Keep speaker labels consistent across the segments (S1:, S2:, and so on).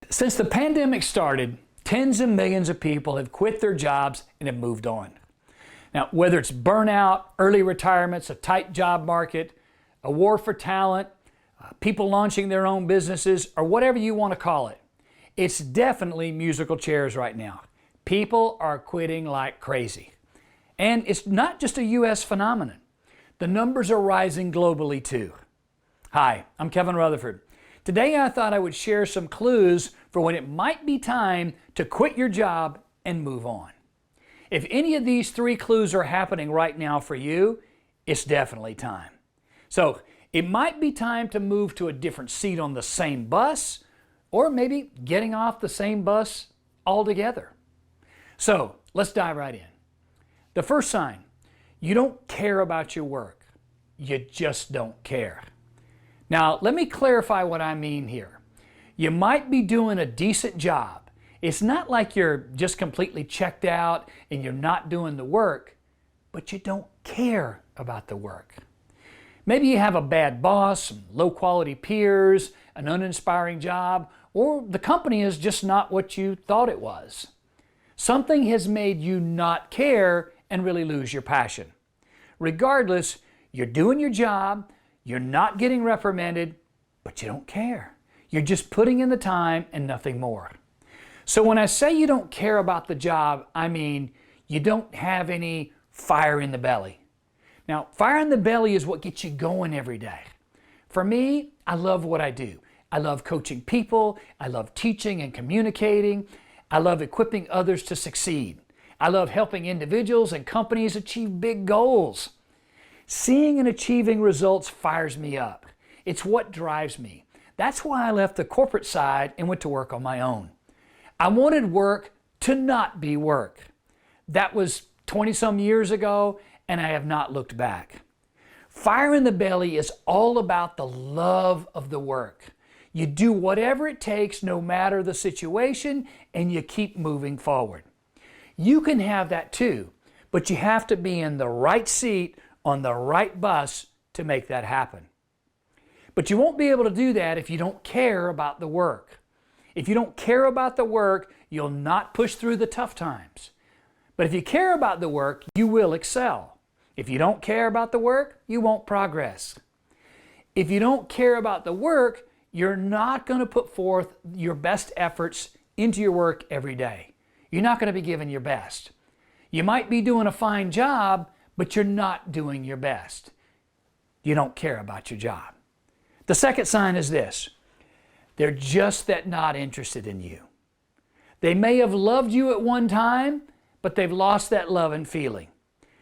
S1: Since the pandemic started, tens of millions of people have quit their jobs and have moved on. Now, whether it's burnout, early retirements, a tight job market, a war for talent, people launching their own businesses, or whatever you want to call it, it's definitely musical chairs right now. People are quitting like crazy. And it's not just a U.S. phenomenon. The numbers are rising globally too. Hi, I'm Kevin Rutherford. Today I thought I would share some clues for when it might be time to quit your job and move on. If any of these three clues are happening right now for you, it's definitely time. So it might be time to move to a different seat on the same bus, or maybe getting off the same bus altogether. So let's dive right in. The first sign, you don't care about your work. You just don't care. Now, let me clarify what I mean here. You might be doing a decent job. It's not like you're just completely checked out and you're not doing the work, but you don't care about the work. Maybe you have a bad boss, some low-quality peers, an uninspiring job, or the company is just not what you thought it was. Something has made you not care and really lose your passion. Regardless, you're doing your job, you're not getting reprimanded, but you don't care. You're just putting in the time and nothing more. So when I say you don't care about the job, I mean you don't have any fire in the belly. Now, fire in the belly is what gets you going every day. For me, I love what I do. I love coaching people. I love teaching and communicating. I love equipping others to succeed. I love helping individuals and companies achieve big goals. Seeing and achieving results fires me up. It's what drives me. That's why I left the corporate side and went to work on my own. I wanted work to not be work. That was 20-some years ago, and I have not looked back. Fire in the belly is all about the love of the work. You do whatever it takes, no matter the situation, and you keep moving forward. You can have that too, but you have to be in the right seat on the right bus to make that happen. But you won't be able to do that if you don't care about the work. If you don't care about the work, you'll not push through the tough times. But if you care about the work, you will excel. If you don't care about the work, you won't progress. If you don't care about the work, you're not going to put forth your best efforts into your work every day. You're not going to be giving your best. You might be doing a fine job, but you're not doing your best. You don't care about your job. The second sign is this. They're just that not interested in you. They may have loved you at one time, but they've lost that love and feeling.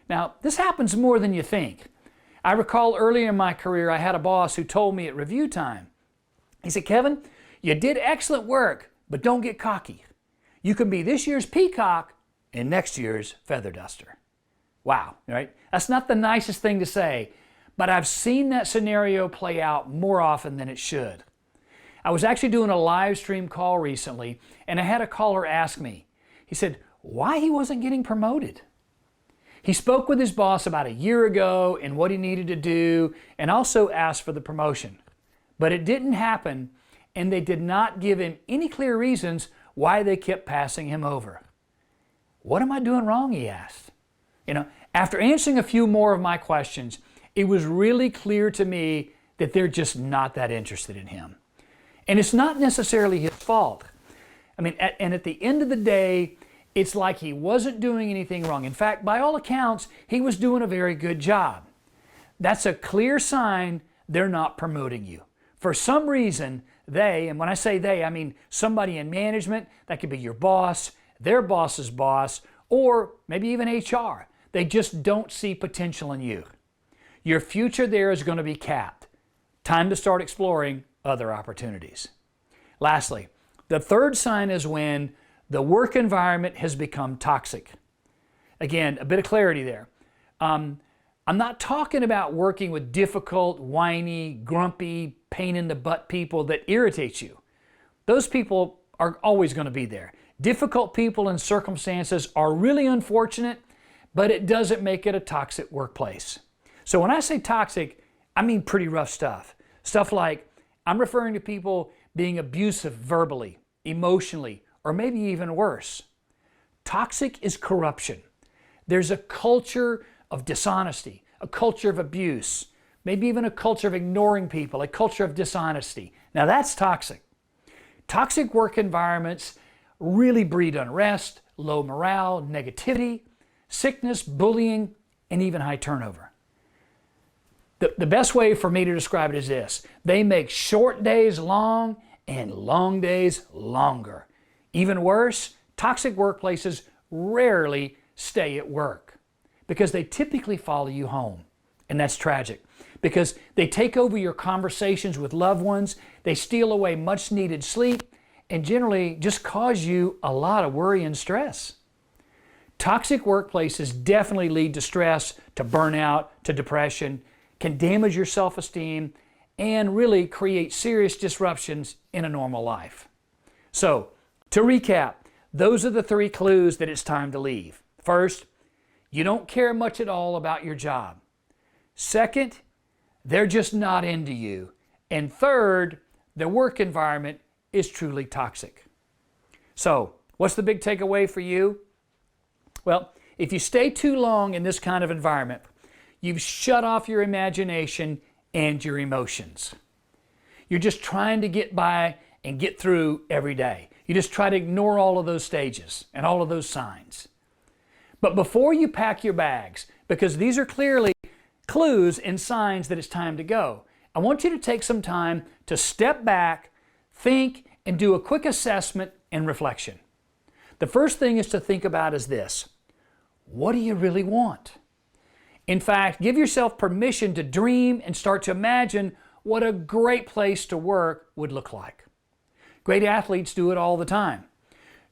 S1: Now, this happens more than you think. I recall earlier in my career, I had a boss who told me at review time, he said, Kevin, you did excellent work, but don't get cocky. You can be this year's peacock and next year's feather duster. Wow, right? That's not the nicest thing to say, but I've seen that scenario play out more often than it should. I was actually doing a live stream call recently, and I had a caller ask me, he said, why he wasn't getting promoted. He spoke with his boss about a year ago and what he needed to do, and also asked for the promotion. But it didn't happen, and they did not give him any clear reasons why they kept passing him over. What am I doing wrong, he asked. After answering a few more of my questions, it was really clear to me that they're just not that interested in him. And it's not necessarily his fault. And at the end of the day, it's like he wasn't doing anything wrong. In fact, by all accounts, he was doing a very good job. That's a clear sign they're not promoting you. For some reason, they, and when I say they, I mean somebody in management, that could be your boss, their boss's boss, or maybe even HR. They just don't see potential in you. Your future there is going to be capped. Time to start exploring other opportunities. Lastly, the third sign is when the work environment has become toxic. Again, a bit of clarity there. I'm not talking about working with difficult, whiny, grumpy, pain in the butt people that irritate you. Those people are always going to be there. Difficult people and circumstances are really unfortunate, but it doesn't make it a toxic workplace. So when I say toxic, I mean pretty rough stuff. Stuff like, I'm referring to people being abusive verbally, emotionally, or maybe even worse. Toxic is corruption. There's a culture of dishonesty, a culture of abuse, maybe even a culture of ignoring people, a culture of dishonesty. Now that's toxic. Toxic work environments really breed unrest, low morale, negativity, sickness, bullying, and even high turnover. The best way for me to describe it is this: they make short days long and long days longer. Even worse, toxic workplaces rarely stay at work because they typically follow you home. And that's tragic because they take over your conversations with loved ones, they steal away much needed sleep, and generally just cause you a lot of worry and stress. Toxic workplaces definitely lead to stress, to burnout, to depression, can damage your self-esteem, and really create serious disruptions in a normal life. So, to recap, those are the 3 clues that it's time to leave. First, you don't care much at all about your job. Second, they're just not into you. And third, the work environment is truly toxic. So, what's the big takeaway for you? Well, if you stay too long in this kind of environment, you've shut off your imagination and your emotions. You're just trying to get by and get through every day. You just try to ignore all of those stages and all of those signs. But before you pack your bags, because these are clearly clues and signs that it's time to go, I want you to take some time to step back, think, and do a quick assessment and reflection. The first thing is to think about is this: what do you really want? In fact, give yourself permission to dream and start to imagine what a great place to work would look like. Great athletes do it all the time.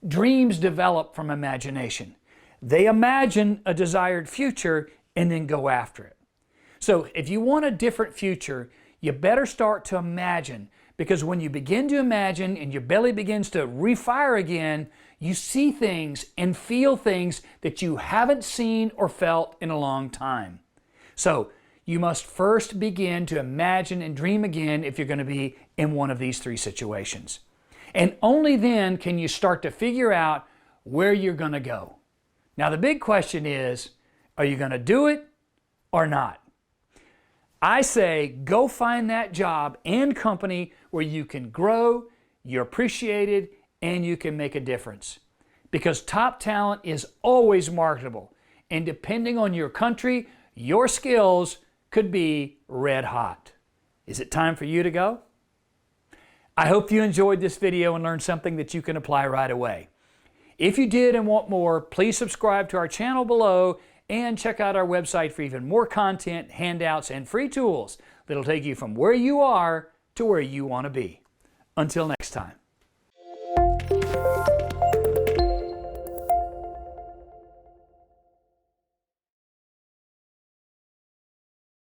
S1: Dreams develop from imagination. They imagine a desired future and then go after it. So if you want a different future, you better start to imagine, because when you begin to imagine and your belly begins to refire again, you see things and feel things that you haven't seen or felt in a long time. So you must first begin to imagine and dream again if you're going to be in one of these 3 situations. And only then can you start to figure out where you're going to go. Now the big question is, are you going to do it or not? I say go find that job and company where you can grow, you're appreciated, and you can make a difference. Because top talent is always marketable, and depending on your country, your skills could be red hot. Is it time for you to go? I hope you enjoyed this video and learned something that you can apply right away. If you did and want more, please subscribe to our channel below and check out our website for even more content, handouts, and free tools that'll take you from where you are to where you want to be. Until next time.